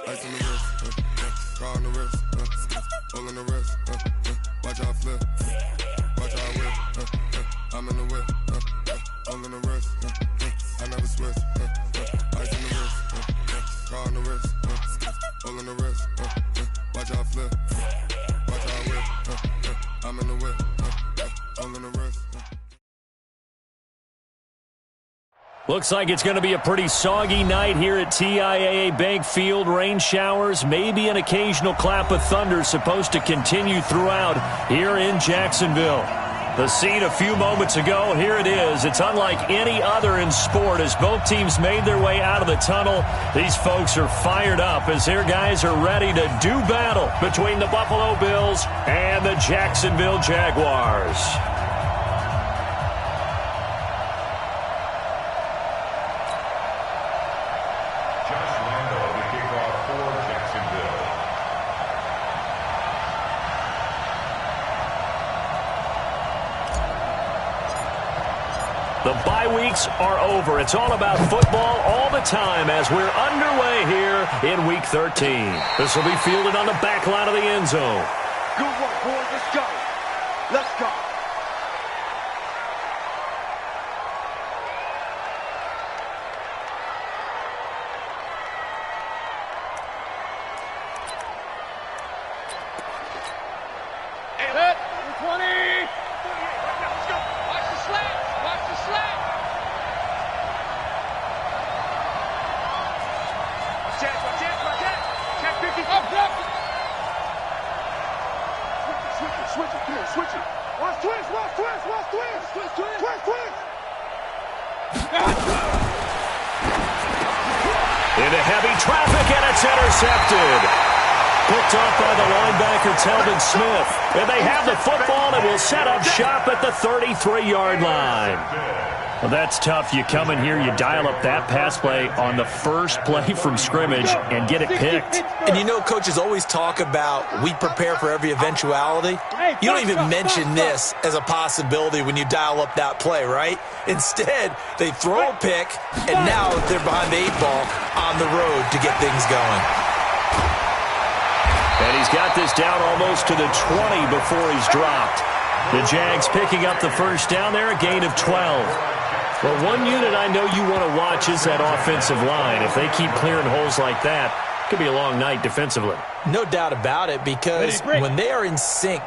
Ice on the wrist, car on the wrist, all on the wrist, watch how I flip, watch how I whip, I'm in the whip, all on the wrist, I never switch, ice on the wrist, car on the wrist, all on the wrist, watch how I flip, watch how I whip, I'm in the whip, all on the wrist. Looks like it's going to be a pretty soggy night here at TIAA Bank Field. Rain showers, maybe an occasional clap of thunder supposed to continue throughout here in Jacksonville. The scene a few moments ago, here it is. It's unlike any other in sport as both teams made their way out of the tunnel. These folks are fired up as their guys are ready to do battle between the Buffalo Bills and the Jacksonville Jaguars. The bye weeks are over. It's all about football all the time as we're underway here in Week 13. This will be fielded on the back line of the end zone. Good work, boys. Let's go. Let's go. Into heavy traffic, and it's intercepted. Picked off by the linebacker, Taallday Smith. And they have the football and will set up shop at the 33-yard line. Well, that's tough. You come in here, you dial up that pass play on the first play from scrimmage and get it picked. And you know, coaches always talk about we prepare for every eventuality. You don't even mention this as a possibility when you dial up that play, right? Instead, they throw a pick, and now they're behind the 8 ball on the road to get things going. And he's got this down almost to the 20 before he's dropped. The Jags picking up the first down there, a gain of 12. Well, one unit I know you want to watch is that offensive line. If they keep clearing holes like that, it could be a long night defensively. No doubt about it, because when they are in sync,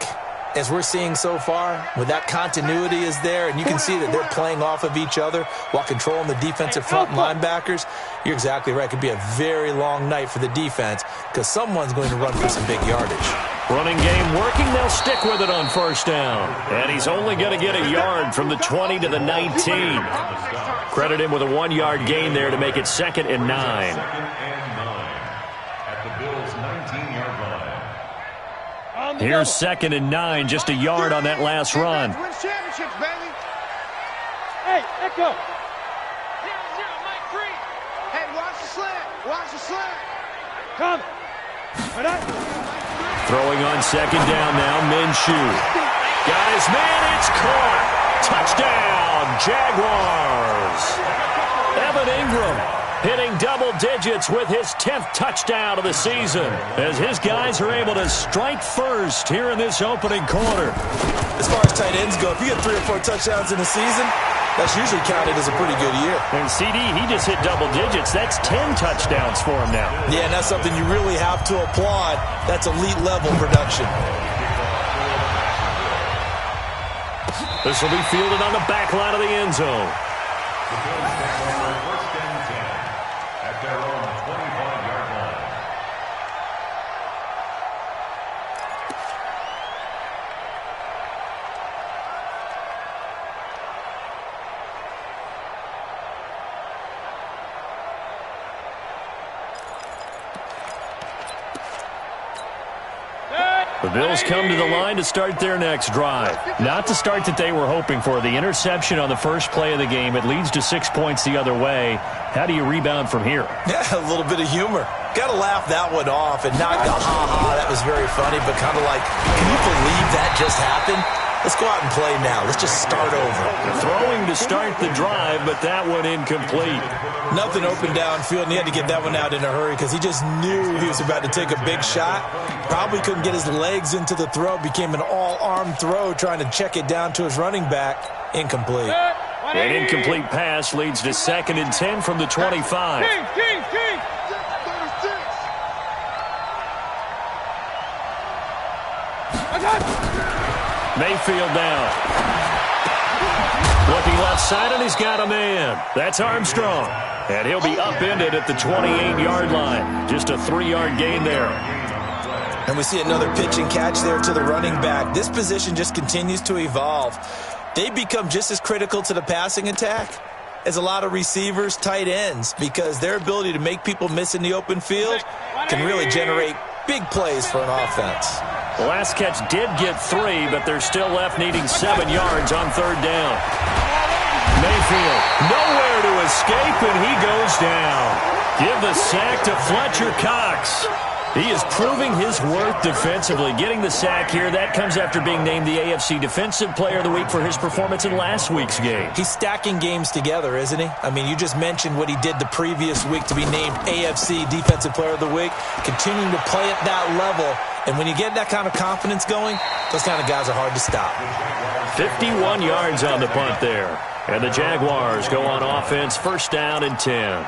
as we're seeing so far, when that continuity is there, and you can see that they're playing off of each other while controlling the defensive front and linebackers, you're exactly right. It could be a very long night for the defense because someone's going to run for some big yardage. Running game working. They'll stick with it on first down. And he's only going to get a yard from the 20 to the 19. Credit him with a 1-yard gain there to make it 2nd and 9. Here's 2nd and 9, just a yard on that last run. Hey, Echo. 0-0, Mike free. Hey, watch the slant. Watch the slant. Come. Throwing on 2nd down now, Minshew. Got his man, it's caught. Touchdown, Jaguars. Evan Ingram hitting double digits with his 10th touchdown of the season as his guys are able to strike first here in this opening quarter. As far as tight ends go, if you get 3 or 4 touchdowns in a season, that's usually counted as a pretty good year. And CD, he just hit double digits. That's 10 touchdowns for him now. Yeah, and that's something you really have to applaud. That's elite-level production. This will be fielded on the back line of the end zone. The Bills come to the line to start their next drive. Not the start that they were hoping for. The interception on the first play of the game. It leads to 6 points the other way. How do you rebound from here? Yeah, a little bit of humor. Got to laugh that one off and not go, ha-ha, that was very funny, but kind of like, can you believe that just happened? Let's go out and play now. Let's just start over. Throwing to start the drive, but that one incomplete. Nothing open downfield, and he had to get that one out in a hurry because he just knew he was about to take a big shot. Probably couldn't get his legs into the throw. Became an all-arm throw trying to check it down to his running back. Incomplete. An incomplete pass leads to 2nd and 10 from the 25. Mayfield down. Looking left side, and he's got a man. That's Armstrong. And he'll be upended at the 28-yard line. Just a 3-yard gain there. And we see another pitch and catch there to the running back. This position just continues to evolve. They become just as critical to the passing attack as a lot of receivers, tight ends, because their ability to make people miss in the open field can really generate big plays for an offense. The last catch did get 3, but they're still left needing 7 yards on 3rd down. Mayfield, nowhere to escape, and he goes down. Give the sack to Fletcher Cox. He is proving his worth defensively. Getting the sack here, that comes after being named the AFC Defensive Player of the Week for his performance in last week's game. He's stacking games together, isn't he? I mean, you just mentioned what he did the previous week to be named AFC Defensive Player of the Week, continuing to play at that level. And when you get that kind of confidence going, those kind of guys are hard to stop. 51 yards on the punt there. And the Jaguars go on offense, 1st down and 10.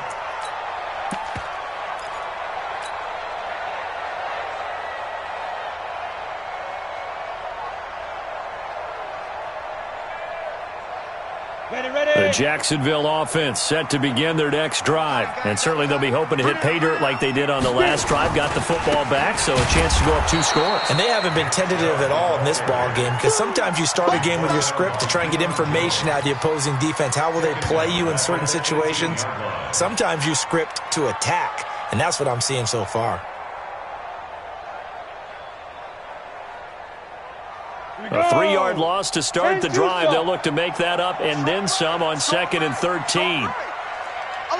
The Jacksonville offense set to begin their next drive. And certainly they'll be hoping to hit pay dirt like they did on the last drive. Got the football back, so a chance to go up 2 scores. And they haven't been tentative at all in this ball game, because sometimes you start a game with your script to try and get information out of the opposing defense. How will they play you in certain situations? Sometimes you script to attack, and that's what I'm seeing so far. A 3-yard loss to start the drive. They'll look to make that up and then some on 2nd and 13.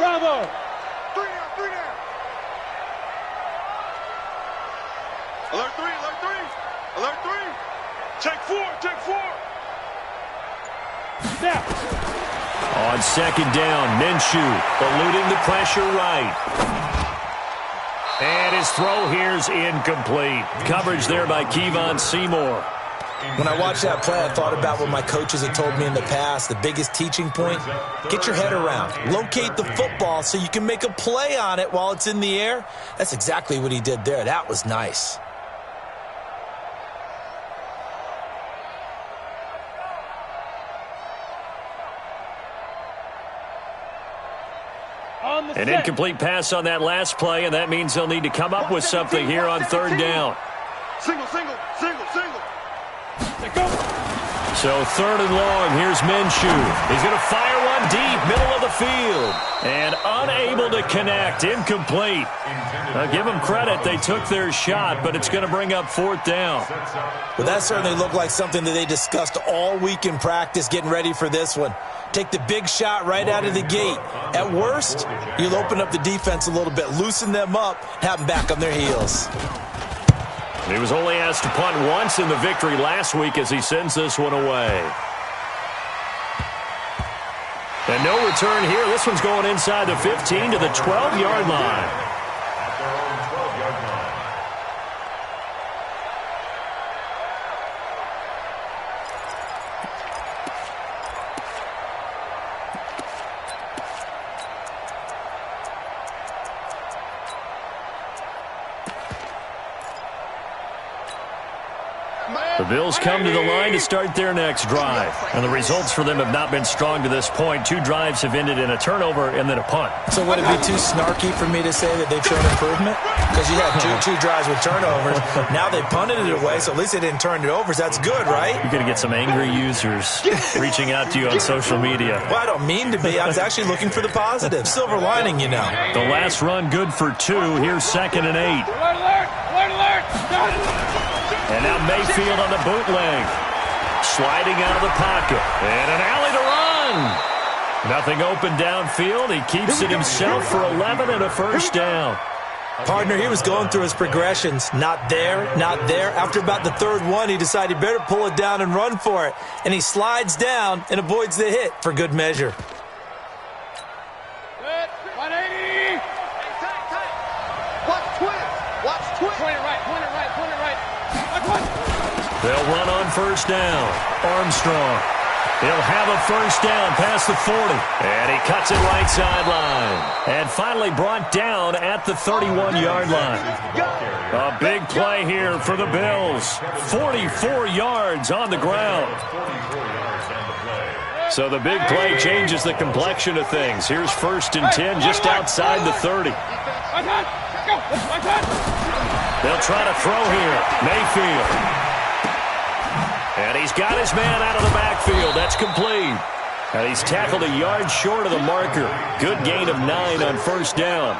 Bravo. 3 down. Alert 3. Alert 3. Check 4. Now. On 2nd down, Minshew eluding the pressure right. And his throw here's incomplete. Coverage there by Kevon Seymour. When I watched that play, I thought about what my coaches had told me in the past. The biggest teaching point, get your head around. Locate the football so you can make a play on it while it's in the air. That's exactly what he did there. That was nice. An incomplete pass on that last play, and that means they'll need to come up with something here on 3rd down. Single. So 3rd and long, here's Minshew. He's going to fire one deep, middle of the field. And unable to connect, incomplete. Now, give them credit, they took their shot, but it's going to bring up 4th down. Well, that certainly looked like something that they discussed all week in practice, getting ready for this one. Take the big shot right out of the gate. At worst, you'll open up the defense a little bit, loosen them up, have them back on their heels. He was only asked to punt once in the victory last week as he sends this one away. And no return here. This one's going inside the 15 to the 12-yard line. The Bills come to the line to start their next drive. And the results for them have not been strong to this point. 2 drives have ended in a turnover and then a punt. So would it be too snarky for me to say that they've shown improvement? Because you had two drives with turnovers. Now they punted it away, so at least they didn't turn it over. So that's good, right? You're going to get some angry users reaching out to you on social media. Well, I don't mean to be. I was actually looking for the positive. Silver lining, you know. The last run good for 2. Here's 2nd and 8. Alert! And now Mayfield on the bootleg. Sliding out of the pocket. And an alley to run. Nothing open downfield. He keeps it himself for 11 and a 1st down. Partner, he was going through his progressions. Not there, not there. After about the 3rd one, he decided he better pull it down and run for it. And he slides down and avoids the hit for good measure. They'll run on first down. Armstrong. He'll have a first down past the 40. And he cuts it right sideline. And finally brought down at the 31-yard line. A big play here for the Bills. 44 yards on the ground. So the big play changes the complexion of things. Here's 1st and 10 just outside the 30. They'll try to throw here. Mayfield. And he's got his man out of the backfield. That's complete. And he's tackled a yard short of the marker. Good gain of 9 on first down.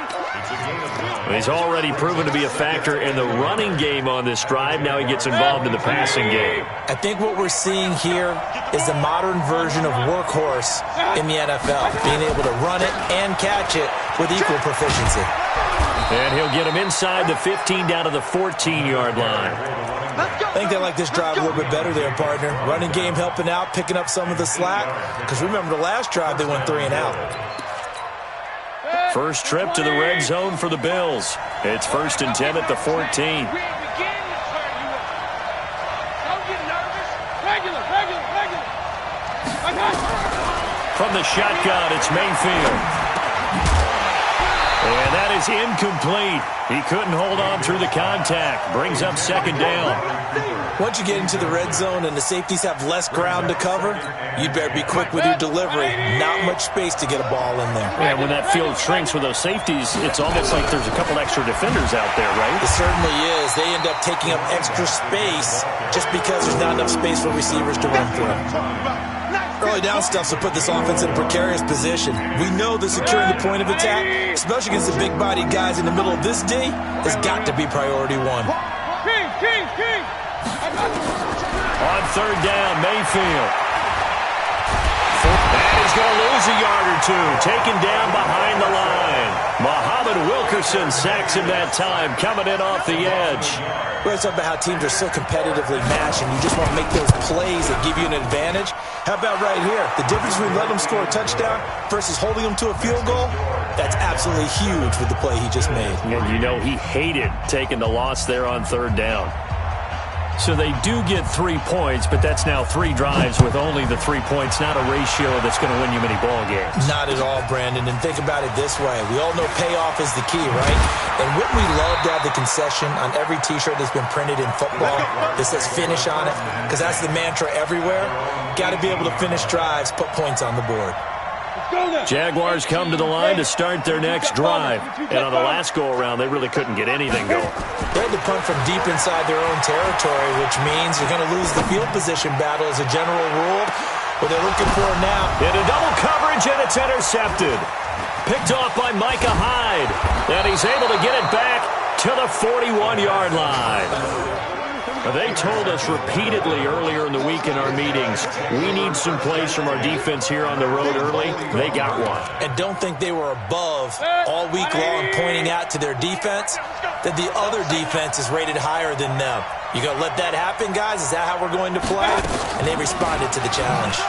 He's already proven to be a factor in the running game on this drive. Now he gets involved in the passing game. I think what we're seeing here is the modern version of workhorse in the NFL, being able to run it and catch it with equal proficiency. And he'll get him inside the 15 down to the 14-yard line. I think they like this drive a little bit better there, partner. Running game helping out, picking up some of the slack. Because remember the last drive, they went 3 and out. First trip to the red zone for the Bills. It's 1st and 10 at the 14. From the shotgun, it's Mayfield. And that is incomplete. He couldn't hold on through the contact. Brings up 2nd down. Once you get into the red zone and the safeties have less ground to cover, you'd better be quick with your delivery. Not much space to get a ball in there. Yeah, when that field shrinks with those safeties, it's almost like there's a couple extra defenders out there, right? It certainly is. They end up taking up extra space just because there's not enough space for receivers to run through. Early down stuff will put this offense in a precarious position. We know that securing the point of attack, especially against the big-bodied guys in the middle of this D, has got to be priority 1. On 3rd down, Mayfield. And he's going to lose a yard or 2. Taken down behind the line. Muhammad Wilkerson sacks him that time, coming in off the edge. We're talking about how teams are so competitively matched, and you just want to make those plays that give you an advantage. How about right here? The difference between letting them score a touchdown versus holding them to a field goal, that's absolutely huge with the play he just made. And you know he hated taking the loss there on 3rd down. So they do get 3 points, but that's now 3 drives with only the 3 points, not a ratio that's going to win you many ball games. Not at all, Brandon. And think about it this way. We all know payoff is the key, right? And wouldn't we love to have the concession on every T-shirt that's been printed in football that says finish on it? Because that's the mantra everywhere. Got to be able to finish drives, put points on the board. Jaguars come to the line to start their next drive. And on the last go-around, they really couldn't get anything going. They had to punt from deep inside their own territory, which means you're going to lose the field position battle as a general rule. What they're looking for now. Into double coverage, and it's intercepted. Picked off by Micah Hyde. And he's able to get it back to the 41-yard line. They told us repeatedly earlier in the week in our meetings, we need some plays from our defense here on the road early. They got one. And don't think they were above all week long pointing out to their defense that the other defense is rated higher than them. You going to let that happen, guys? Is that how we're going to play? And they responded to the challenge.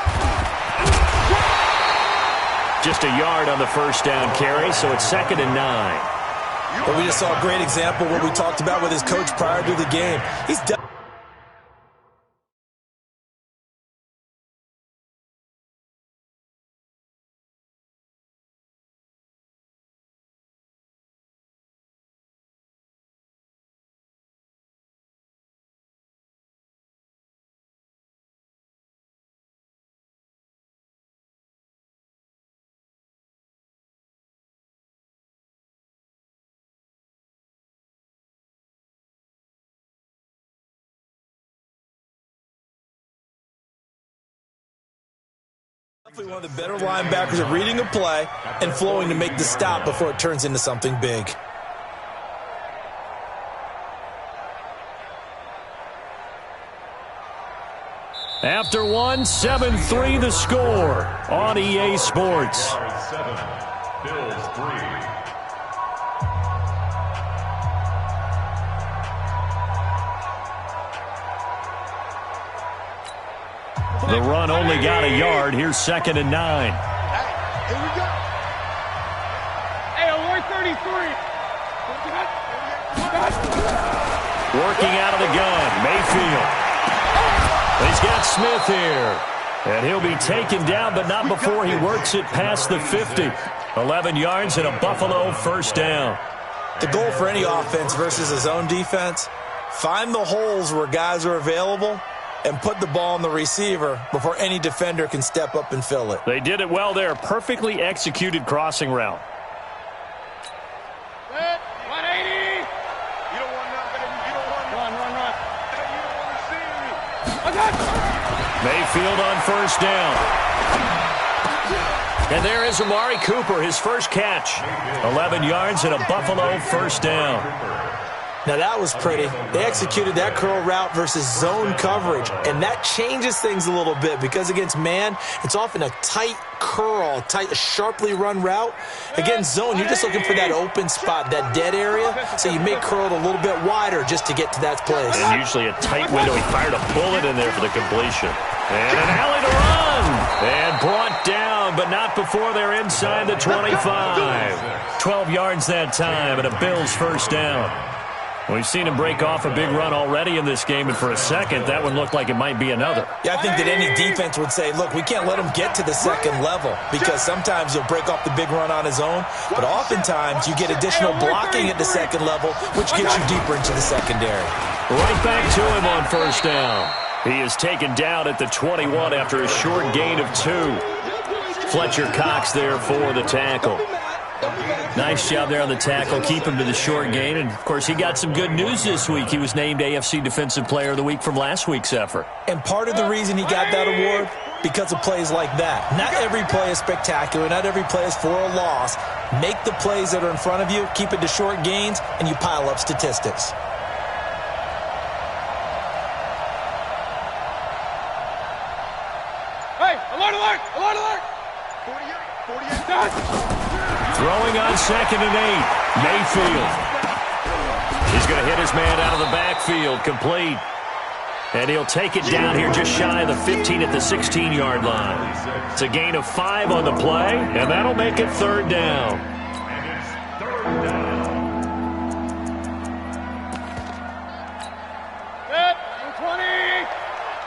Just a yard on the first down carry, so it's 2nd and 9. But we just saw a great example of what we talked about with his coach prior to the game. He's done. Definitely one of the better linebackers at reading a play and flowing to make the stop before it turns into something big. After 7-3 the score on EA Sports. Bills 3. The run only got a yard. Here's 2nd and 9. Here we go. Hey, alert 33. Working out of the gun, Mayfield. He's got Smith here. And he'll be taken down, but not before he works it past the 50. 11 yards and a Buffalo first down. The goal for any offense versus a zone defense, find the holes where guys are available and put the ball on the receiver before any defender can step up and fill it. They did it well there. Perfectly executed crossing route. 180. You don't want nothing. You don't want run. You don't want to see me. I got you. Mayfield on first down. And there is Amari Cooper, his first catch. 11 yards and a Buffalo first down. Now that was pretty. They executed that curl route versus zone coverage, and that changes things a little bit because against man, it's often a tight curl, sharply run route. Against zone, you're just looking for that open spot, that dead area, so you may curl it a little bit wider just to get to that place. And usually a tight window. He fired a bullet in there for the completion. And an alley to run. And brought down, but not before they're inside the 25. 12 yards that time, and a Bills first down. We've seen him break off a big run already in this game, and for a second, that one looked like it might be another. Yeah, I think that any defense would say, look, we can't let him get to the second level because sometimes he'll break off the big run on his own, but oftentimes you get additional blocking at the second level, which gets you deeper into the secondary. Right back to him on first down. He is taken down at the 21 after a short gain of 2. Fletcher Cox there for the tackle. Nice job there on the tackle. Keep him to the short gain. And, of course, he got some good news this week. He was named AFC Defensive Player of the Week from last week's effort. And part of the reason he got that award, because of plays like that. Not every play is spectacular. Not every play is for a loss. Make the plays that are in front of you, keep it to short gains, and you pile up statistics. Hey, alert, alert, alert, alert. 48 done. Throwing on 2nd and 8. Mayfield. He's going to hit his man out of the backfield. Complete. And he'll take it down here just shy of the 15 at the 16-yard line. It's a gain of 5 on the play, and that'll make it 3rd down. And it's 3rd down. Set, 20.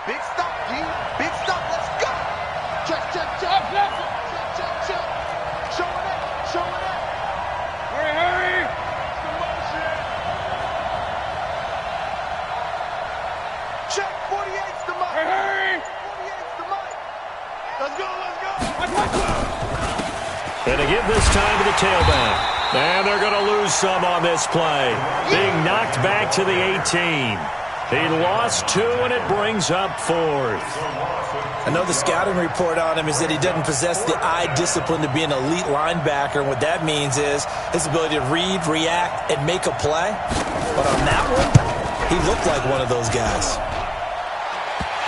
Big stop, G. Big stop. Let's go. Check, check, check. Check, check, check. Showing it, showing it. Hurry, hurry. Some motion. Check, 48's the mic. Hurry, hurry. 48's the mic. Let's go, let's go. And to give this time to the tailback. And they're going to lose some on this play. Being knocked back to the 18. He lost 2, and it brings up 4th. I know the scouting report on him is that he doesn't possess the eye discipline to be an elite linebacker. And what that means is his ability to read, react, and make a play. But on that one, he looked like one of those guys.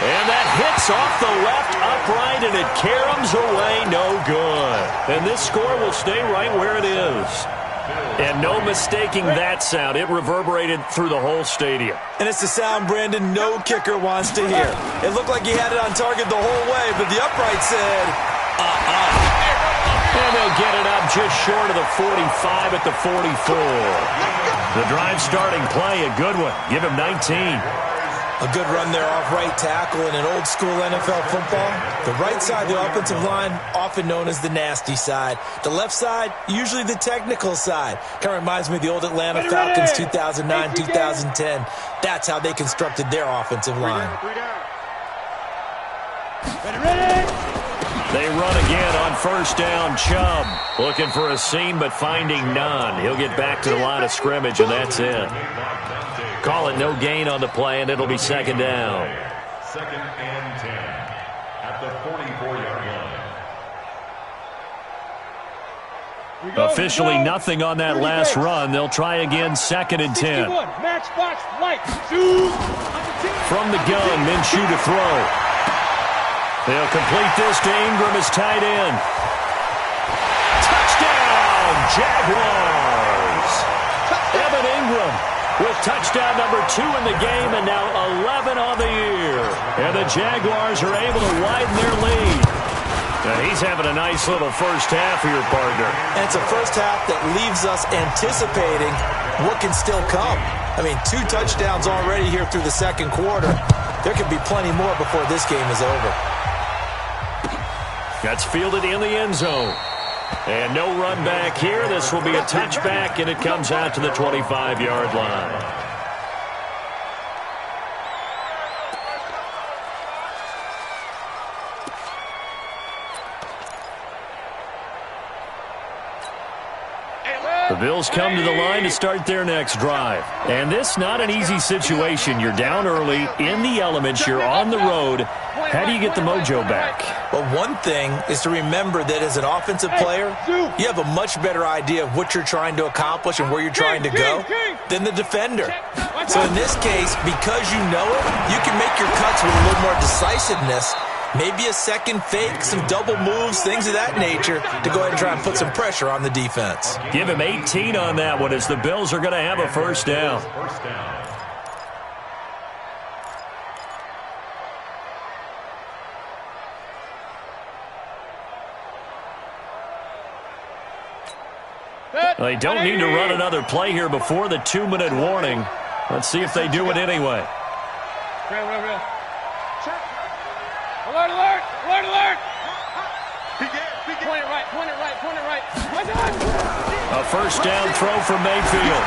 And that hits off the left upright, and it caroms away, no good. And this score will stay right where it is. And no mistaking that sound. It reverberated through the whole stadium. And it's the sound, Brandon, no kicker wants to hear. It looked like he had it on target the whole way, but the upright said, And they'll get it up just short of the 45 at the 44. The drive starting play, a good one. Give him 19. A good run there off right tackle in an old-school NFL football. The right side, the offensive line, often known as the nasty side. The left side, usually the technical side. Kind of reminds me of the old Atlanta Falcons 2009, 2010. That's how they constructed their offensive line. They run again on first down. Chubb looking for a seam, but finding none. He'll get back to the line of scrimmage, and that's it. Call it no gain on the play, and it'll be 2nd down. 2nd and 10 at the 44-yard line. Officially nothing on that last run. They'll try again, 2nd and 10. Matchbox light. Shoot. From the gun, Minshew to throw. They'll complete this to Ingram as tight end. Touchdown, Jaguars. Evan Ingram with touchdown number 2 in the game, and now 11 on the year. And the Jaguars are able to widen their lead. And he's having a nice little first half for your partner. And it's a first half that leaves us anticipating what can still come. I mean, 2 touchdowns already here through the second quarter. there could be plenty more before this game is over. That's fielded in the end zone. And no run back here. This will be a touchback, and it comes out to the 25-yard line. The Bills come to the line to start their next drive. And this not an easy situation. You're down early, in the elements, you're on the road. How do you get the mojo back? Well, one thing is to remember that as an offensive player, you have a much better idea of what you're trying to accomplish and where you're trying to go than the defender. So in this case, because you know it, you can make your cuts with a little more decisiveness. Maybe a second fake, some double moves, things of that nature to go ahead and try and put some pressure on the defense. Give him 18 on that one as the Bills are going to have a first down. They don't need to run another play here before the 2-minute warning. Let's see if they do it anyway. Alert, alert, alert, alert. Point it right, point it right, point it right. A first down throw for Mayfield.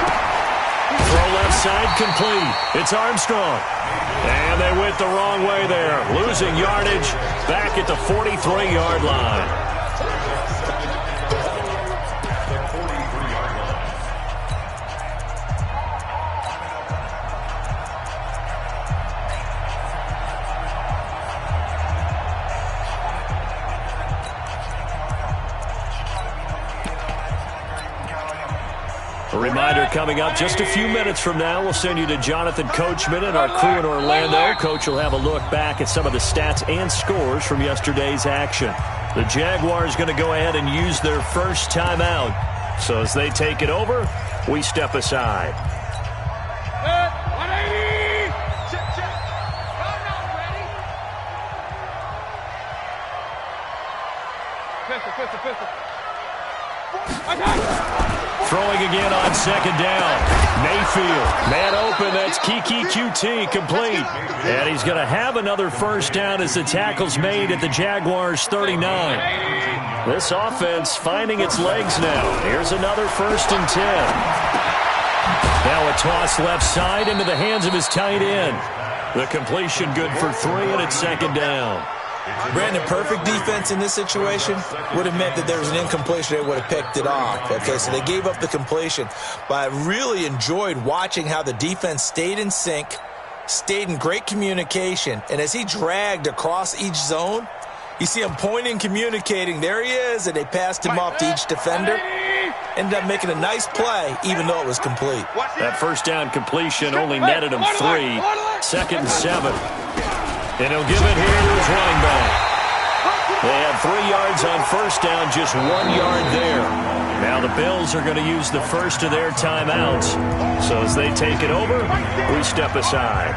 Throw left side complete. It's Armstrong. And they went the wrong way there. Losing yardage back at the 43-yard line. A reminder coming up just a few minutes from now. We'll send you to Jonathan Coachman and our crew in Orlando. Coach will have a look back at some of the stats and scores from yesterday's action. The Jaguars going to go ahead and use their first timeout. So as they take it over, we step aside. 180. Check, check. Pistol, pistol, pistol. Throwing again on second down. Mayfield, man open, that's Kiki QT, complete. And he's going to have another first down as the tackle's made at the Jaguars' 39. This offense finding its legs now. Here's another 1st and 10. Now a toss left side into the hands of his tight end. The completion good for 3, and it's second down. Brandon, perfect defense in this situation would have meant that there was an incompletion. They would have picked it off. Okay, so they gave up the completion. But I really enjoyed watching how the defense stayed in sync, stayed in great communication. And as he dragged across each zone, you see him pointing, communicating. There he is, and they passed him off to each defender. Ended up making a nice play, even though it was complete. That first down completion only netted him 3. 2nd and 7. And he'll give it here to his running back. They had 3 yards on first down, just 1 yard there. Now the Bills are going to use the first of their timeouts. So as they take it over, we step aside.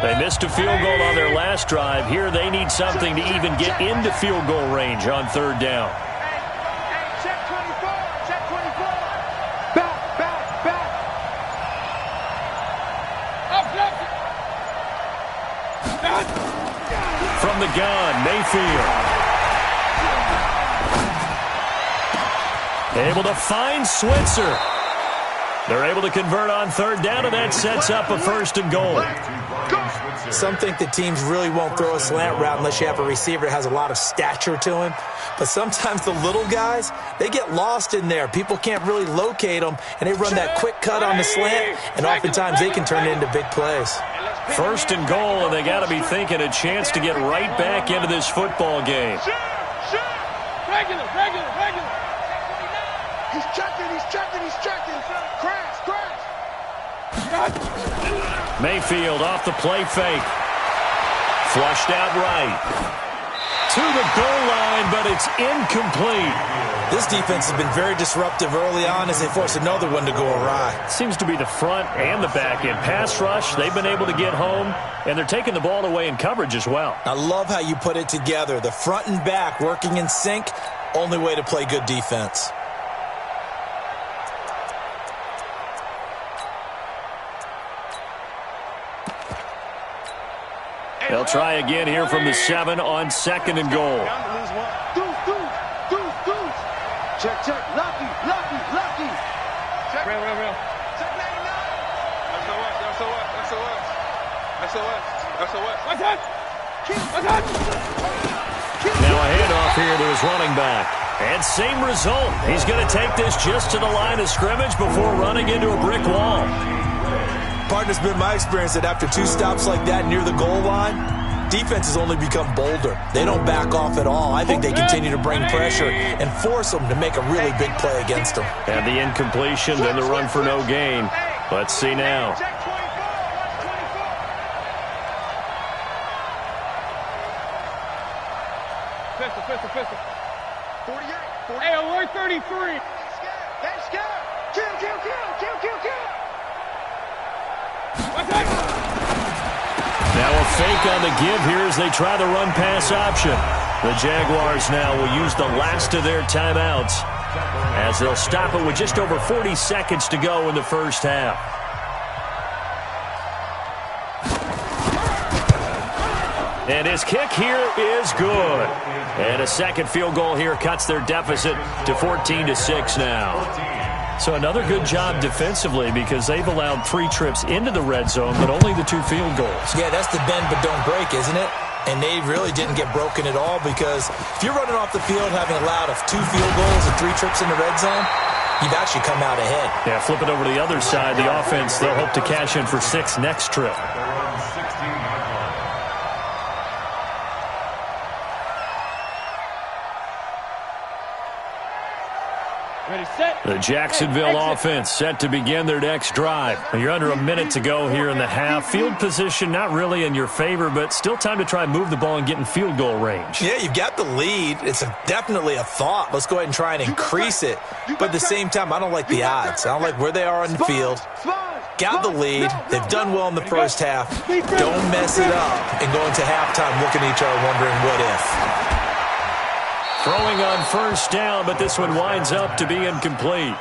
They missed a field goal on their last drive. Here they need something to even get into field goal range on 3rd down. Hey, check 24, check 24. Back. Up. From the gun, Mayfield. Able to find Switzer. They're able to convert on 3rd down, and that sets up a 1st and goal. Some think that teams really won't throw a slant route unless you have a receiver that has a lot of stature to him. But sometimes the little guys, they get lost in there. People can't really locate them, and they run that quick cut on the slant, and oftentimes they can turn it into big plays. 1st and goal, and they got to be thinking a chance to get right back into this football game. Regular. He's checking. Crash. Mayfield off the play fake. Flushed out right. To the goal line, but it's incomplete. This defense has been very disruptive early on as they force another one to go awry. Seems to be the front and the back end. Pass rush, they've been able to get home, and they're taking the ball away in coverage as well. I love how you put it together. The front and back working in sync, only way to play good defense. They'll try again here from the 7 on 2nd and goal. Check, check. Lucky. Check. Real. Check 99. SOS. What's that? Now a handoff here to his running back. And same result. He's going to take this just to the line of scrimmage before running into a brick wall. Partner's been my experience that after 2 stops like that near the goal line, defenses only become bolder. They don't back off at all. I think they continue to bring pressure and force them to make a really big play against them. And the incompletion, then the run for no gain. Let's see now. Pistol. 48. Hey, alert 33. They're scared. Kill. Now a fake on the give here as they try the run-pass option. The Jaguars now will use the last of their timeouts as they'll stop it with just over 40 seconds to go in the first half. And his kick here is good. And a second field goal here cuts their deficit to 14-6 now. So another good job defensively because they've allowed 3 trips into the red zone, but only the 2 field goals. Yeah, that's the bend but don't break, isn't it? And they really didn't get broken at all because if you're running off the field having allowed 2 field goals and 3 trips in the red zone, you've actually come out ahead. Yeah, flip it over to the other side. The offense, they'll hope to cash in for 6 next trip. The Jacksonville offense set to begin their next drive. You're under a minute to go here in the half. Field position not really in your favor, but still time to try and move the ball and get in field goal range. Yeah, you've got the lead. It's definitely a thought. Let's go ahead and try and increase it. But at the same time, I don't like the odds. I don't like where they are on the field. Got the lead. They've done well in the first half. Don't mess it up and go into halftime looking at each other wondering what if. Throwing on first down, but this one winds up to be incomplete.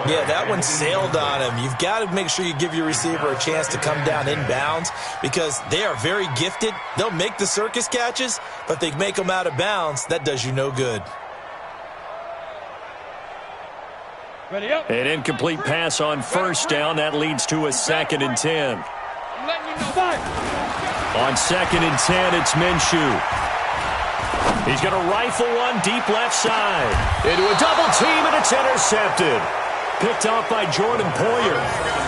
Yeah, that one sailed on him. You've got to make sure you give your receiver a chance to come down inbounds because they are very gifted. They'll make the circus catches, but they make them out of bounds. That does you no good. An incomplete pass on first down. That leads to a 2nd and 10. On 2nd and 10, it's Minshew. He's going to rifle one deep left side. Into a double team, and it's intercepted. Picked off by Jordan Poyer.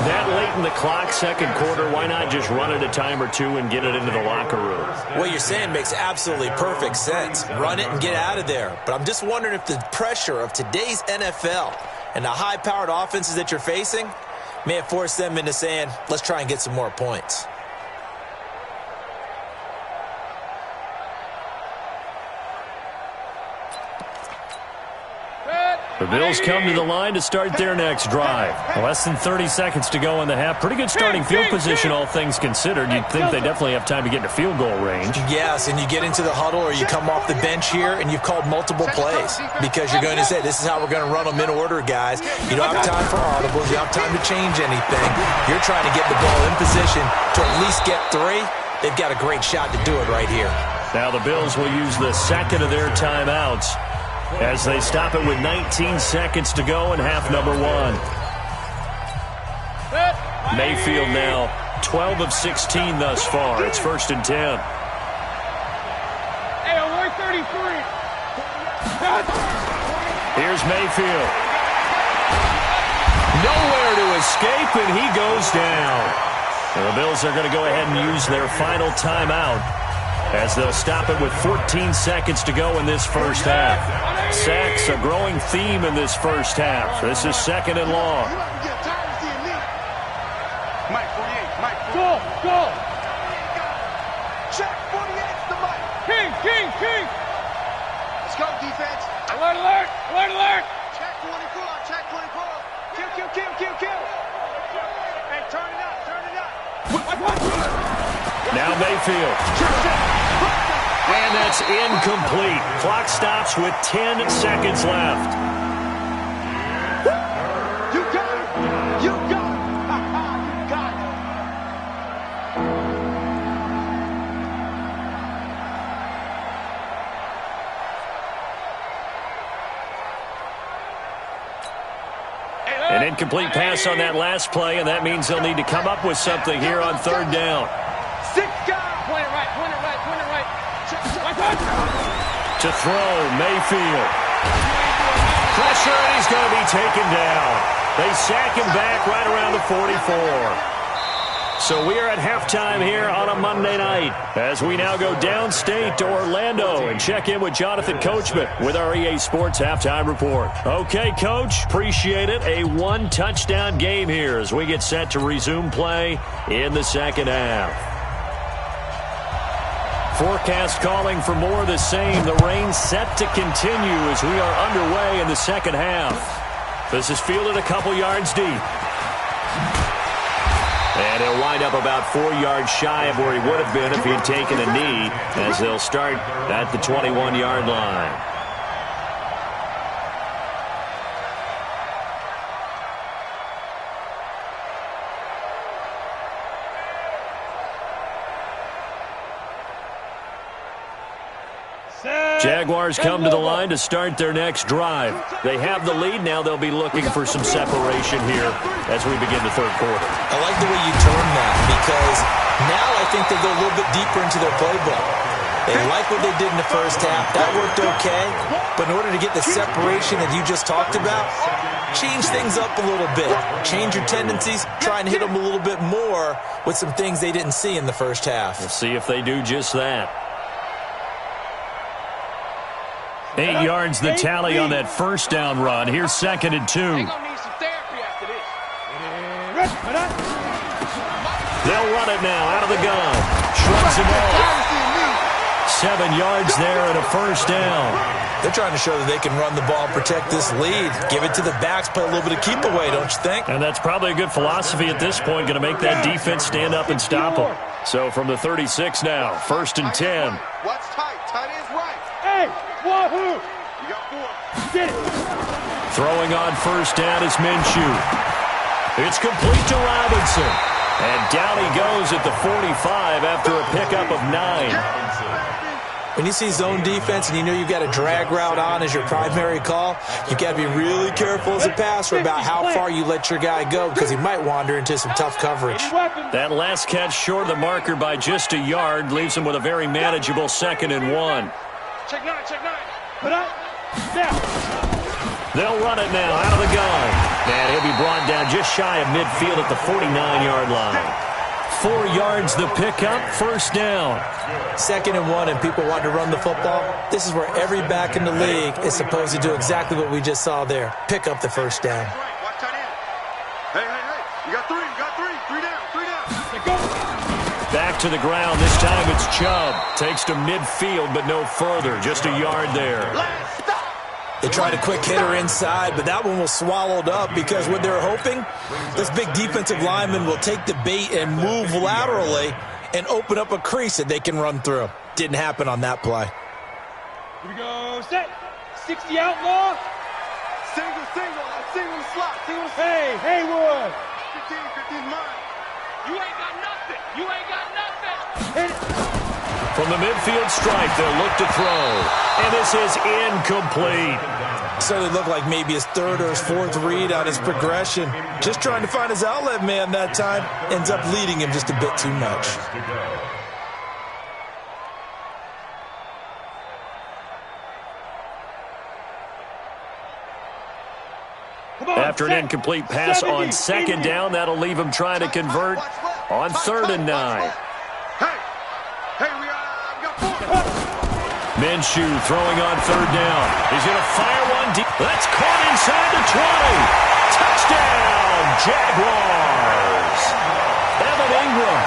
That late in the clock, second quarter, why not just run it a time or 2 and get it into the locker room? What you're saying makes absolutely perfect sense. Run it and get out of there. But I'm just wondering if the pressure of today's NFL and the high-powered offenses that you're facing may have forced them into saying, let's try and get some more points. The Bills come to the line to start their next drive. Less than 30 seconds to go in the half. Pretty good starting field position, all things considered. You'd think they definitely have time to get into field goal range. Yes, and you get into the huddle or you come off the bench here and you've called multiple plays because you're going to say, this is how we're going to run them in order, guys. You don't have time for audibles. You don't have time to change anything. You're trying to get the ball in position to at least get 3. They've got a great shot to do it right here. Now the Bills will use the second of their timeouts as they stop it with 19 seconds to go in half number 1. Mayfield now 12 of 16 thus far. It's 1st and 10. Hey, alert 33. Here's Mayfield. Nowhere to escape, and he goes down. And the Bills are going to go ahead and use their final timeout as they'll stop it with 14 seconds to go in this first half. Sacks, a growing theme in this first half. This is 2nd and long. Mike 48, Mike 48. Go! Check 48's the Mike. King! Let's go, defense. Alert, alert, alert, alert. Check 24, check 24. Kill, kill, kill, kill, kill. Hey, turn it up, turn it up. Now Mayfield. And that's incomplete. Clock stops with 10 seconds left. You got it. You got it. You got it. An incomplete pass on that last play, and that means they'll need to come up with something here on third down. Six guys. Point it right, point it right, point it right. To throw, Mayfield. Pressure, and he's going to be taken down. They sack him back right around the 44. So we are at halftime here on a Monday night as we now go downstate to Orlando and check in with Jonathan Coachman with our EA Sports Halftime Report. Okay, Coach, appreciate it. A one-touchdown game here as we get set to resume play in the second half. Forecast calling for more of the same. The rain set to continue as we are underway in the second half. This is fielded a couple yards deep. And he'll wind up about 4 yards shy of where he would have been if he had taken a knee as they'll start at the 21-yard line. Jaguars come to the line to start their next drive. They have the lead. Now they'll be looking for some separation here as we begin the third quarter. I like the way you term that because now I think they go a little bit deeper into their playbook. They like what they did in the first half. That worked okay. But in order to get the separation that you just talked about, change things up a little bit. Change your tendencies. Try and hit them a little bit more with some things they didn't see in the first half. We'll see if they do just that. 8 yards the tally on that first down run. Here's 2nd and 2. They're going to need some therapy after this. They'll run it now out of the gun. Shrugs him off. 7 yards there and a first down. They're trying to show that they can run the ball, protect this lead. Give it to the backs, play a little bit of keep away, don't you think? And that's probably a good philosophy at this point, going to make that defense stand up and stop them. So from the 36 now, 1st and 10. What's tight? Tight is right. Hey, wahoo! You got 4. Get it. Throwing on first down is Minshew. It's complete to Robinson. And down he goes at the 45 after a pickup of 9. When you see zone defense and you know you've got a drag route on as your primary call, you've got to be really careful as a passer about how far you let your guy go because he might wander into some tough coverage. That last catch short of the marker by just a yard leaves him with a very manageable 2nd and 1. Check 9, check 9. Put up. Down. They'll run it now out of the gun. And he'll be brought down just shy of midfield at the 49-yard line. 4 yards the pickup, first down. 2nd and 1 and people want to run the football. This is where every back in the league is supposed to do exactly what we just saw there. Pick up the first down. Watch tight end. Hey, hey, hey. You got 3, you got 3. 3 down, 3 down. Go. Back to the ground. This time it's Chubb. Takes to midfield, but no further. Just a yard there. They tried a quick hitter inside, but that one was swallowed up because what they're hoping, this big defensive lineman will take the bait and move laterally and open up a crease that they can run through. Didn't happen on that play. Here we go. Set. 60 outlaw. Single, slot, single. Hey, Haywood. 15 mine. You ain't got nothing. You ain't got nothing. Hit it. From the midfield stripe, they'll look to throw. And this is incomplete. Certainly looked like maybe his 3rd or his 4th read on his progression. Just trying to find his outlet man that time. Ends up leading him just a bit too much. After an incomplete pass on 2nd down, that'll leave him trying to convert on 3rd and 9. Hey, we got 4. Minshew throwing on 3rd down. He's going to fire one deep. That's caught inside the 20. Touchdown, Jaguars. Evan Ingram,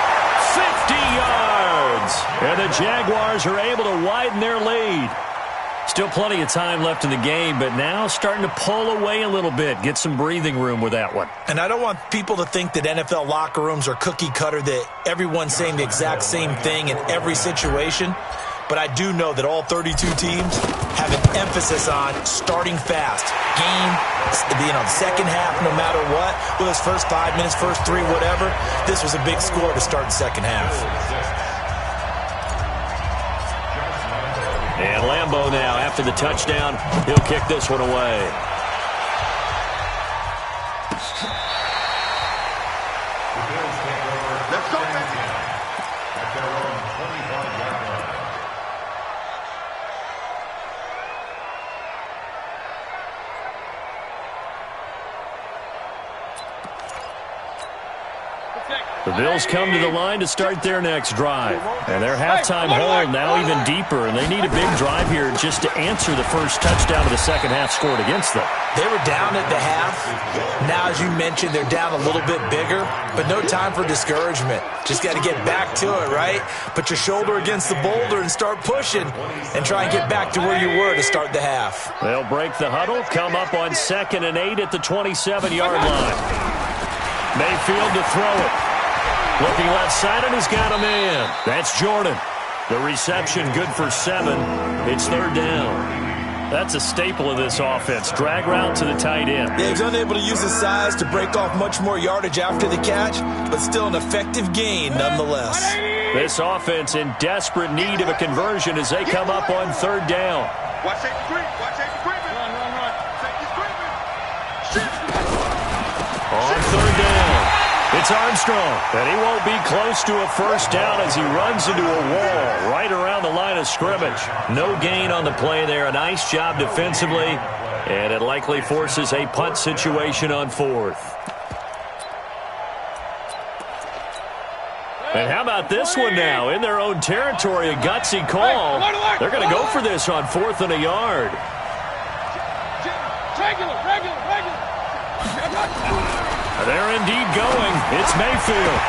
50 yards. And the Jaguars are able to widen their lead. Still plenty of time left in the game, but now starting to pull away a little bit. Get some breathing room with that one. And I don't want people to think that NFL locker rooms are cookie cutter, that everyone's saying the exact same thing in every situation. But I do know that all 32 teams have an emphasis on starting fast. Game, second half, no matter what. Whether it's first 5 minutes, first 3, whatever. This was a big score to start the second half. And Lambeau now, after the touchdown, he'll kick this one away. Let's go, man. At their own 25-yard line. The Bills come to the line to start their next drive. And their halftime hole now even deeper, and they need a big drive here just to answer the first touchdown of the second half scored against them. They were down at the half. Now, as you mentioned, they're down a little bit bigger, but no time for discouragement. Just got to get back to it, right? Put your shoulder against the boulder and start pushing and try and get back to where you were to start the half. They'll break the huddle, come up on 2nd and 8 at the 27-yard line. Mayfield to throw it. Looking left side, and he's got a man. That's Jordan. The reception good for 7. It's 3rd down. That's a staple of this offense. Drag route to the tight end. Yeah, he's unable to use his size to break off much more yardage after the catch, but still an effective gain nonetheless. This offense in desperate need of a conversion as they come up on 3rd down. Watch safety creep. Watch safety creeping. Run. Safety's creeping. On 3rd down. It's Armstrong, and he won't be close to a first down as he runs into a wall right around the line of scrimmage. No gain on the play there. A nice job defensively, and it likely forces a punt situation on 4th. And how about this one now? In their own territory, a gutsy call. They're going to go for this on 4th and a yard. Regular. They're indeed going. It's Mayfield.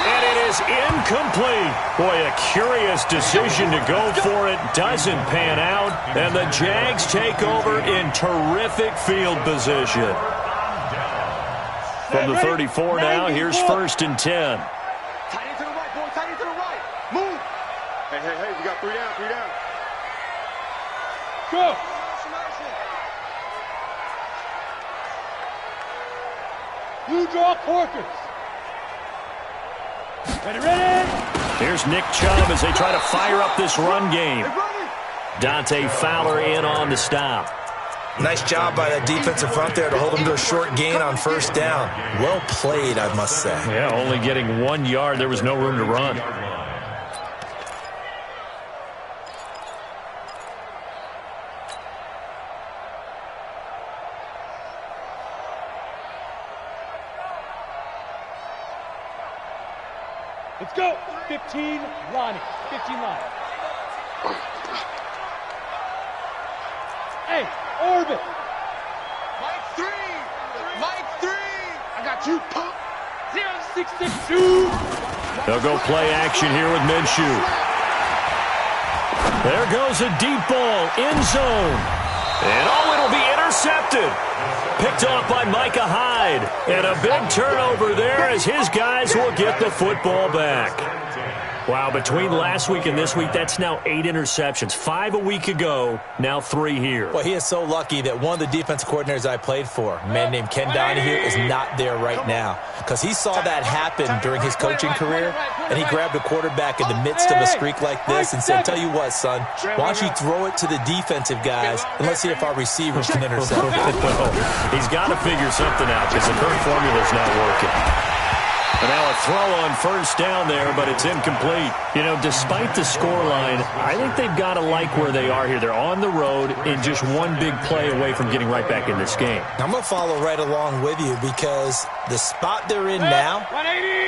And it is incomplete. Boy, a curious decision to go for it. Doesn't pan out. And the Jags take over in terrific field position. From the 34 now, here's 1st and 10. Tight end to the right, boy. Tight end to the right. Move. Hey. We got 3 down. Go. You draw Corkers. Ready? Here's Nick Chubb as they try to fire up this run game. Dante Fowler in on the stop. Nice job by that defensive front there to hold him to a short gain on 1st down. Well played, I must say. Yeah, only getting 1 yard. There was no room to run. Let's go. 15 Lonnie. Hey, Orbit. Mike 3. I got you, punk. 0662. They'll go play action here with Minshew. There goes a deep ball, end zone. And it'll be intercepted. Picked off by Micah Hyde. And a big turnover there as his guys will get the football back. Wow, between last week and this week, that's now 8 interceptions. 5 a week ago, now 3 here. Well, he is so lucky that one of the defense coordinators I played for, a man named Ken Donahue, is not there right now. Because he saw that happen during his coaching career, and he grabbed a quarterback in the midst of a streak like this and said, tell you what, son, why don't you throw it to the defensive guys, and let's see if our receivers can intercept it. Well, he's got to figure something out because the current formula's not working. And now a throw on 1st down there, but it's incomplete. You know, despite the scoreline, I think they've got to like where they are here. They're on the road and just one big play away from getting right back in this game. I'm going to follow right along with you because the spot they're in now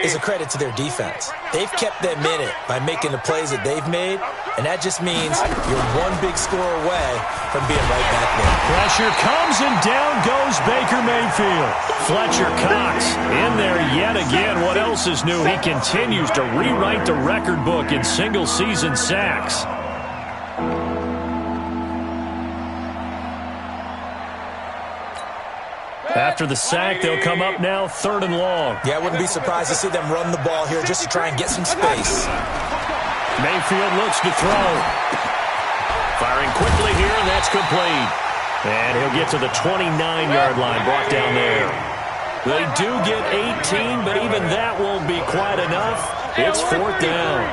is a credit to their defense. They've kept them in it by making the plays that they've made, and that just means you're one big score away from being right back there. Pressure comes, and down goes Baker Mayfield. Fletcher Cox in there yet again. What else is new? He continues to rewrite the record book in single-season sacks. After the sack, they'll come up now 3rd and long. Yeah, I wouldn't be surprised to see them run the ball here just to try and get some space. Mayfield looks to throw. Firing quickly here, and that's complete. And he'll get to the 29-yard line, brought down there. They do get 18, but even that won't be quite enough. It's 4th down.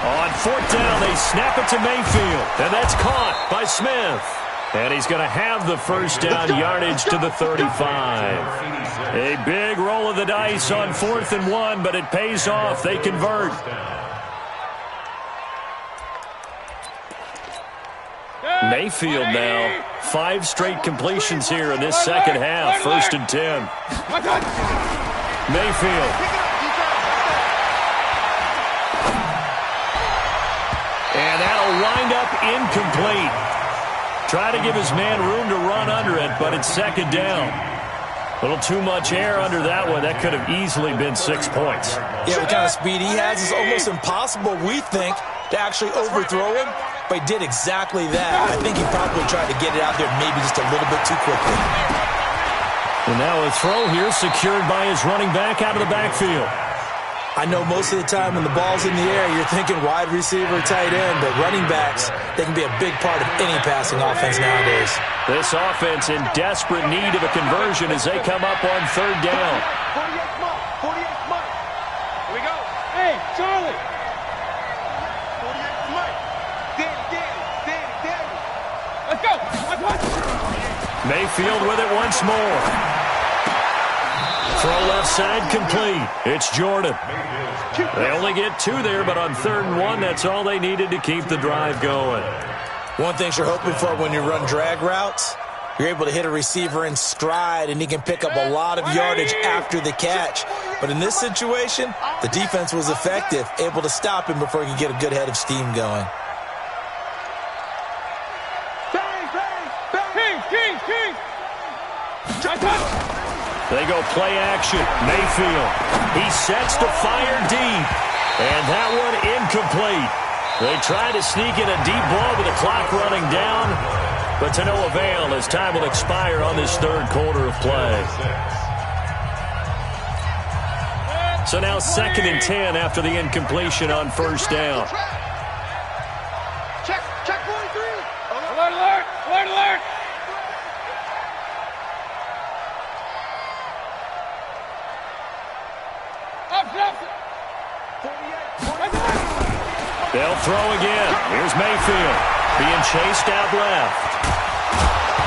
On 4th down, they snap it to Mayfield, and that's caught by Smith. And he's going to have the first down yardage to the 35. A big roll of the dice on 4th and 1, but it pays off. They convert. Mayfield now, 5 straight completions here in this second half. 1st and 10. Mayfield. And that'll wind up incomplete. Try to give his man room to run under it, but it's 2nd down. A little too much air under that one. That could have easily been 6 points. Yeah, what kind of speed he has is almost impossible, we think, to actually overthrow him, but he did exactly that. I think he probably tried to get it out there maybe just a little bit too quickly. And now a throw here secured by his running back out of the backfield. I know most of the time when the ball's in the air, you're thinking wide receiver, tight end, but running backs, they can be a big part of any passing offense nowadays. This offense in desperate need of a conversion as they come up on 3rd down. 48 Mike. Here we go. Hey, Charlie. 48 Mike. Danny. Let's go. Mayfield with it once more. Throw left side complete. It's Jordan. They only get 2 there, but on 3rd and 1, that's all they needed to keep the drive going. One thing you're hoping for when you run drag routes, you're able to hit a receiver in stride, and he can pick up a lot of yardage after the catch. But in this situation, the defense was effective, able to stop him before he could get a good head of steam going. They go play action. Mayfield. He sets to fire deep. And that one incomplete. They try to sneak in a deep ball with the clock running down, but to no avail as time will expire on this 3rd quarter of play. So now 2nd and 10 after the incompletion on 1st down. Check 43. Alert. They'll throw again. Here's Mayfield being chased out left.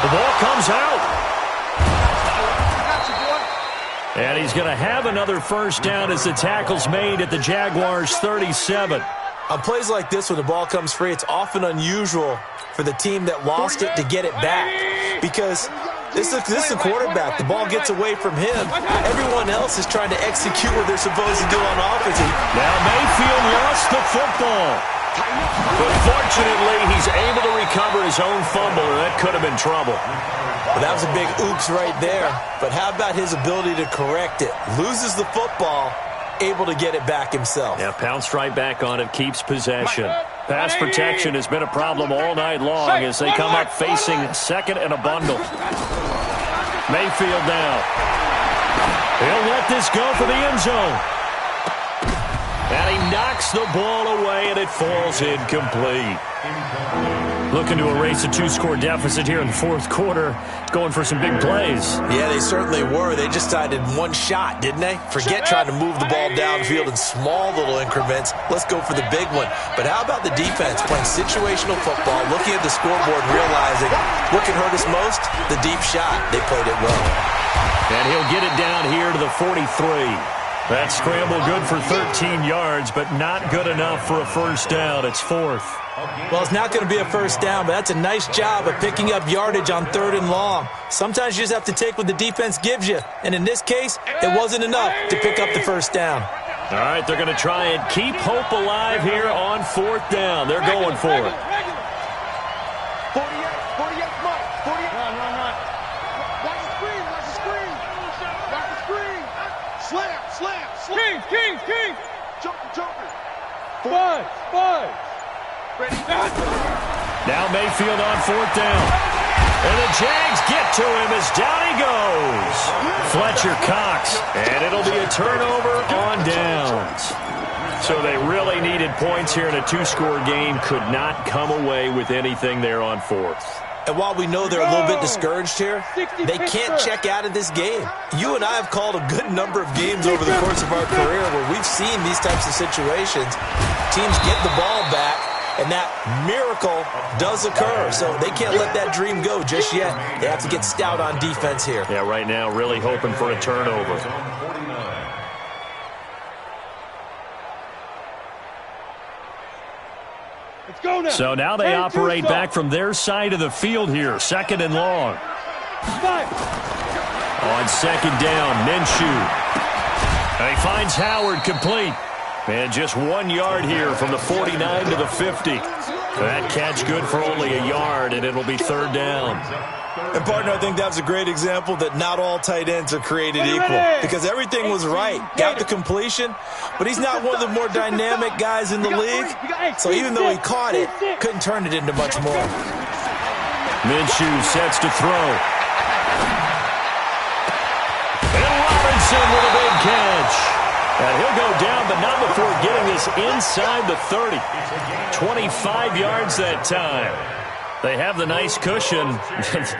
The ball comes out. And he's going to have another first down as the tackle's made at the Jaguars' 37. On plays like this, when the ball comes free, it's often unusual for the team that lost it to get it back. Because this is the quarterback. The ball gets away from him. Everyone else is trying to execute what they're supposed to do on offense. Now Mayfield lost the football. But fortunately, he's able to recover his own fumble, or that could have been trouble. Well, that was a big oops right there. But how about his ability to correct it? Loses the football, able to get it back himself. Yeah, pounced right back on it, keeps possession. Pass protection has been a problem all night long as they come up facing 2nd and a bundle. Mayfield now. He'll let this go for the end zone. And he knocks the ball away, and it falls incomplete. Looking to erase a 2-score deficit here in the 4th quarter. Going for some big plays. Yeah, they certainly were. They just decided one shot, didn't they? Forget trying to move the ball downfield in small little increments. Let's go for the big one. But how about the defense playing situational football, looking at the scoreboard, realizing what can hurt us most? The deep shot. They played it well. And he'll get it down here to the 43. That scramble good for 13 yards, but not good enough for a first down. It's 4th. Well, it's not going to be a first down, but that's a nice job of picking up yardage on 3rd and long. Sometimes you just have to take what the defense gives you, and in this case, it wasn't enough to pick up the first down. All right, they're going to try and keep hope alive here on 4th down. They're going for it. 48 Mike. 48. Run. Watch the screen. Slam. King. Jumper. 5. Ready. Now Mayfield on 4th down. And the Jags get to him as down he goes. Fletcher Cox. And it'll be a turnover on downs. So they really needed points here in a 2-score game. Could not come away with anything there on 4th. And while we know they're a little bit discouraged here, they can't check out of this game. You and I have called a good number of games over the course of our career where we've seen these types of situations. Teams get the ball back, and that miracle does occur. So they can't let that dream go just yet. They have to get stout on defense here. Yeah, right now really hoping for a turnover. So now they operate back from their side of the field here. 2nd and long. On 2nd down, Minshew. And he finds Howard complete. And just 1 yard here from the 49 to the 50. That catch good for only a yard, and it'll be 3rd down. And, partner, I think that's a great example that not all tight ends are created equal. Because everything was right. Got the completion, but he's not one of the more dynamic guys in the league. So even though he caught it, couldn't turn it into much more. Minshew sets to throw. And Robinson with a big catch. And he'll go down, but not before getting this inside the 30. 25 yards that time. They have the nice cushion.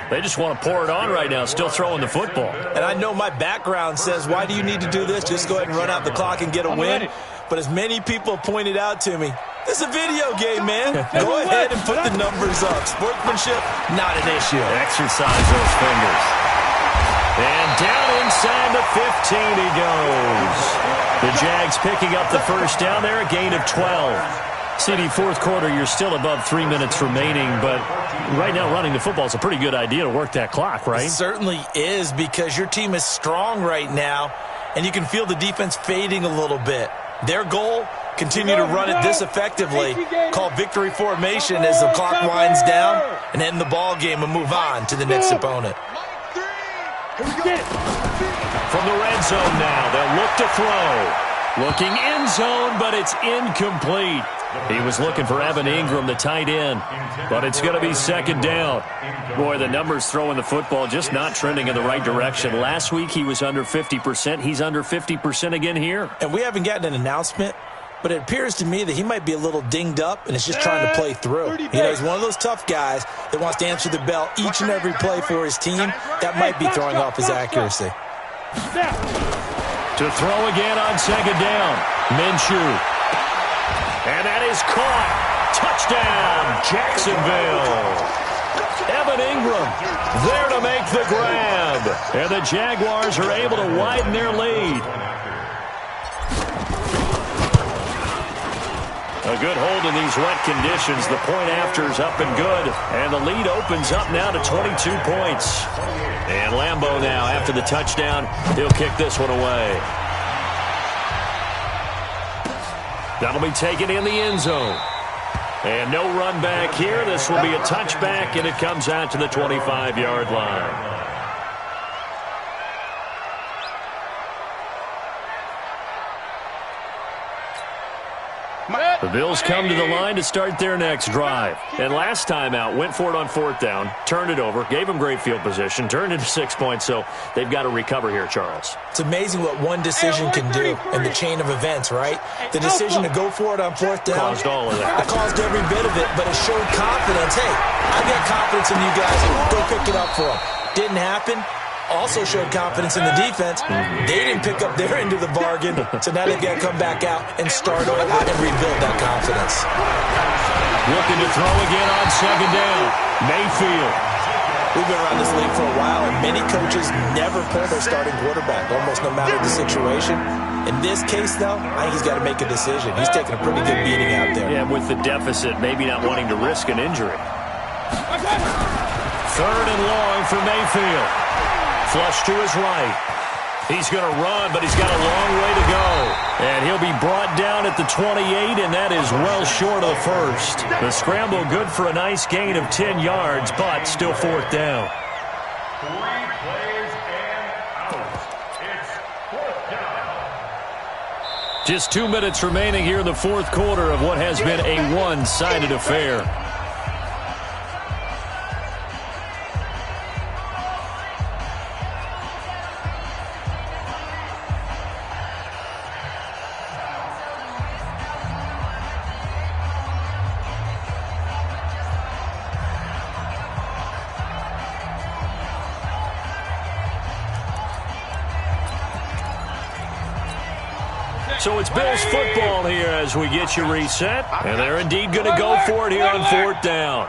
They just want to pour it on right now, still throwing the football. And I know my background says, why do you need to do this? Just go ahead and run out the clock and get a win. But as many people pointed out to me, this is a video game, man. Go ahead and put the numbers up. Sportsmanship, not an issue. Exercise those fingers. And down inside the 15 he goes. The Jags picking up the first down there, a gain of 12. CD, 4th quarter, you're still above 3 minutes remaining, but right now running the football is a pretty good idea to work that clock, right? It certainly is, because your team is strong right now, and you can feel the defense fading a little bit. Their goal, continue to run it this effectively, call victory formation as the clock winds down, and end the ball game and move on to the next opponent. From the red zone now, they'll look to throw. Looking end zone, but it's incomplete. He was looking for Evan Ingram, the tight end, but it's going to be 2nd down. Boy, the numbers throwing the football just not trending in the right direction. Last week he was under 50%. He's under 50% again here. And we haven't gotten an announcement, but it appears to me that he might be a little dinged up and is just trying to play through. You know, he's one of those tough guys that wants to answer the bell each and every play for his team. That might be throwing off his accuracy. To throw again on 2nd down, Minshew. And that is caught. Touchdown, Jacksonville. Evan Ingram there to make the grab. And the Jaguars are able to widen their lead. A good hold in these wet conditions. The point after is up and good. And the lead opens up now to 22 points. And Lambeau now, after the touchdown, he'll kick this one away. That'll be taken in the end zone. And no run back here. This will be a touchback, and it comes out to the 25-yard line. The Bills come to the line to start their next drive. And last time out, went for it on 4th down, turned it over, gave them great field position, turned into 6 points, so they've got to recover here, Charles. It's amazing what one decision can do in the chain of events, right? The decision to go for it on 4th down caused all of that. It caused every bit of it, but it showed confidence. Hey, I've got confidence in you guys. Go pick it up for them. Didn't happen. Also showed confidence in the defense. They didn't pick up their end of the bargain, so now they've got to come back out and start over and rebuild that confidence. Looking to throw again on 2nd down. Mayfield. We've been around this league for a while, and many coaches never pull their starting quarterback, almost no matter the situation. In this case, though, I think he's got to make a decision. He's taking a pretty good beating out there. Yeah, with the deficit, maybe not wanting to risk an injury. 3rd and long for Mayfield. Flush to his right. He's going to run, but he's got a long way to go. And he'll be brought down at the 28, and that is well short of the first. The scramble good for a nice gain of 10 yards, but still 4th down. 3 plays and out. It's 4th down. Just 2 minutes remaining here in the 4th quarter of what has been a one-sided affair. So it's Bills football here as we get you reset. And they're indeed going to go for it here on 4th down.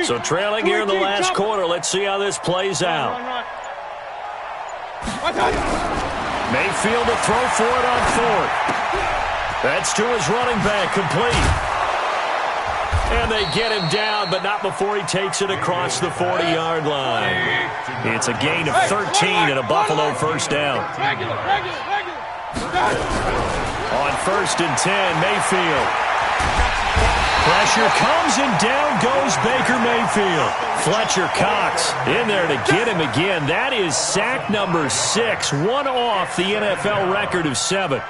So trailing here in the last quarter. Let's see how this plays out. Mayfield to throw for it on 4th. That's to his running back, complete. And they get him down, but not before he takes it across the 40-yard line. It's a gain of 13 and a Buffalo first down. On 1st and 10, Mayfield. Pressure comes and down goes Baker Mayfield. Fletcher Cox in there to get him again. That is sack number 6, one off the NFL record of 7.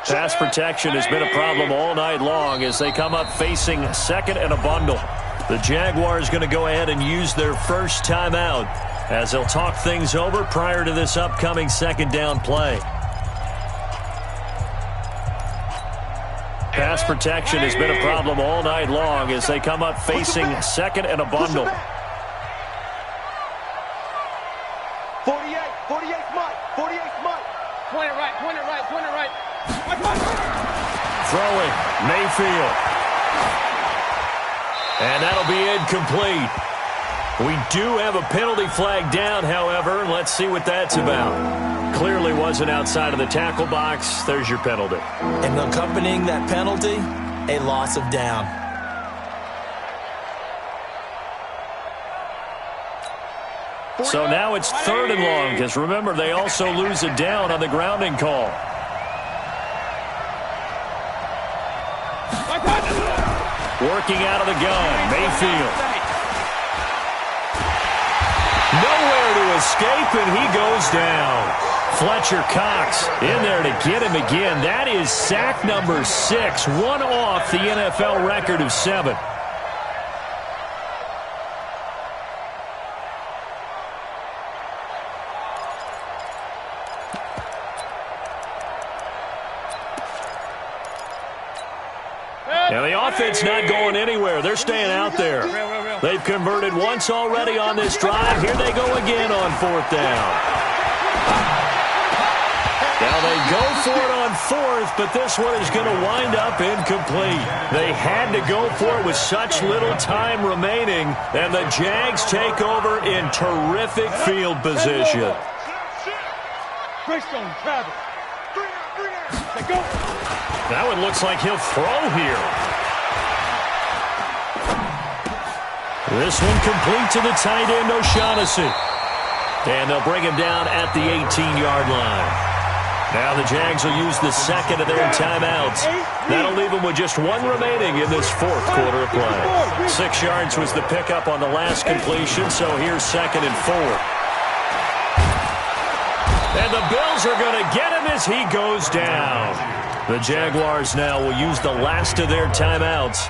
Pass protection has been a problem all night long as they come up facing 2nd and a bundle. The Jaguars going to go ahead and use their first timeout as they'll talk things over prior to this upcoming 2nd down play. Pass protection has been a problem all night long as they come up facing 2nd and a bundle. 48 Mike. Point it right. Throwing, Mayfield. And that'll be incomplete. We do have a penalty flag down, however. Let's see what that's about. Clearly wasn't outside of the tackle box. There's your penalty. And accompanying that penalty, a loss of down. So now it's 3rd and long, because remember, they also lose a down on the grounding call. Working out of the gun, Mayfield. Nowhere to escape, and he goes down. Fletcher Cox in there to get him again. That is sack number 6, one off the NFL record of 7. Now the offense not going anywhere. They're staying out there. They've converted once already on this drive. Here they go again on 4th down. Now they go for it on 4th, but this one is going to wind up incomplete. They had to go for it with such little time remaining, and the Jags take over in terrific field position. That one looks like he'll throw here. This one complete to the tight end, O'Shaughnessy. And they'll bring him down at the 18-yard line. Now the Jags will use the 2nd of their timeouts. That'll leave them with just 1 remaining in this 4th quarter of play. 6 yards was the pickup on the last completion, so here's 2nd and 4. And the Bills are going to get him as he goes down. The Jaguars now will use the last of their timeouts.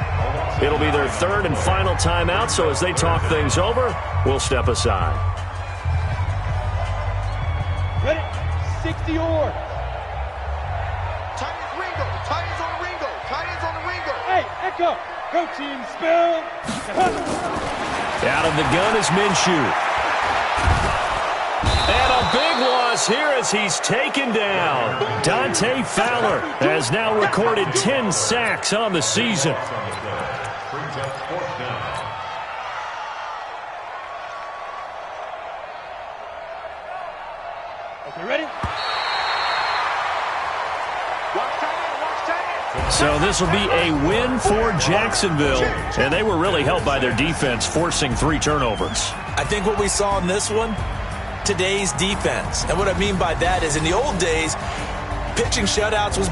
It'll be their 3rd and final timeout, so as they talk things over, we'll step aside. Ready? 60 or. Titans Ringo. Titans on the Ringo. Titans on the Ringo. Hey, Echo. Go team, spell. Out of the gun is Minshew. And a big loss here as he's taken down. Dante Fowler has now recorded 10 sacks on the season. Okay, ready? So this will be a win for Jacksonville, and they were really helped by their defense, forcing 3 turnovers. I think what we saw in this one, today's defense. And what I mean by that is in the old days, pitching shutouts was